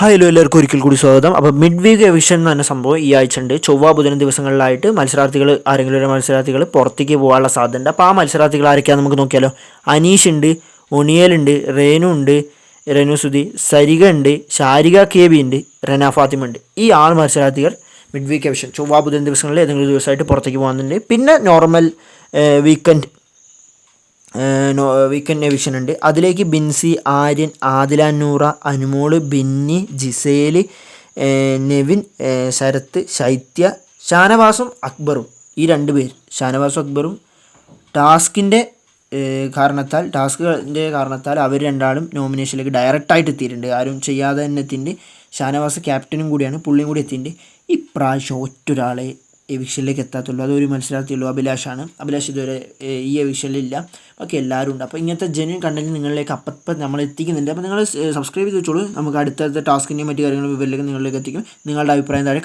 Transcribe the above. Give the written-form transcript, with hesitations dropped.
Hello എല്ലാവർക്കും ഒരിക്കൽ കൂടി സ്വാഗതം. അപ്പോൾ മിഡ് വീക്ക് എവിക്ഷൻ എന്ന് പറഞ്ഞ സംഭവം ഈ ആഴ്ച ഉണ്ട്. ചൊവ്വ ബുധൻ ദിവസങ്ങളിലായിട്ട് മത്സരാർത്ഥികൾ ആരെങ്കിലും ഒരു മത്സരാർത്ഥികൾ പുറത്തേക്ക് പോകാനുള്ള സാധ്യത ഉണ്ട്. അപ്പോൾ ആ മത്സരാർത്ഥികൾ ആരൊക്കെയാണെന്ന് നമുക്ക് നോക്കിയാലോ. അനീഷ് ഉണ്ട്, ഒണിയലുണ്ട്, റേനു ഉണ്ട്, റെനു സുധി, സരിക ഉണ്ട്, ഷാരിക കെ ബി ഉണ്ട്, റെന ഫാത്തിമ ഉണ്ട്. ഈ 6 മത്സരാർത്ഥികൾ മിഡ് വീക്ക് എവിക്ഷൻ ചൊവ്വ ബുധൻ ദിവസങ്ങളിൽ ഏതെങ്കിലും ഒരു ദിവസമായിട്ട് പുറത്തേക്ക് പോകുന്നുണ്ട്. പിന്നെ നോർമൽ വീക്കെൻഡ് എവിക്ഷൻ ഉണ്ട്. അതിലേക്ക് ബിൻസി, ആര്യൻ, ആദില, നൂറ, അനുമോള്, ബിന്നി, ജിസേല്, നെവിൻ, ശരത്ത്, ശൈത്യ, ഷാനവാസും അക്ബറും. ഈ 2 പേര് ഷാനവാസും അക്ബറും ടാസ്കിൻ്റെ കാരണത്താൽ അവർ രണ്ടാളും നോമിനേഷനിലേക്ക് ഡയറക്റ്റായിട്ട് എത്തിയിട്ടുണ്ട്. ആരും ചെയ്യാതെ തന്നെ എത്തിയിട്ടുണ്ട്. ഷാനവാസ് ക്യാപ്റ്റനും കൂടിയാണ്, പുള്ളിയും കൂടി എത്തിയിട്ടുണ്ട്. ഇപ്രാവശ്യം ഒറ്റൊരാളെ എവിക്ഷനിലേക്ക് എത്താത്തുള്ളൂ. അതൊരു മത്സരാർത്ഥിയുള്ളൂ, അഭിലാഷാണ്. അഭിലാഷ് ഇതുവരെ ഈ എവിക്ഷനിലില്ല. ബാക്കി എല്ലാവരും ഉണ്ട്. അപ്പോൾ ഇങ്ങനത്തെ ജെന്യൂൻ കണ്ടന്റ് നിങ്ങളിലേക്ക് അപ്പം നമ്മൾ എത്തിക്കുന്നുണ്ട്. അപ്പോൾ നിങ്ങൾ സബ്സ്ക്രൈബ് ചെയ്ത് വെച്ചോളൂ. നമുക്ക് അടുത്ത ടാസ്കിൻ്റെയും മറ്റു കാര്യങ്ങളും വിവരങ്ങളിലേക്ക് നിങ്ങളിലേക്ക് എത്തിക്കും. നിങ്ങളുടെ അഭിപ്രായം താഴെ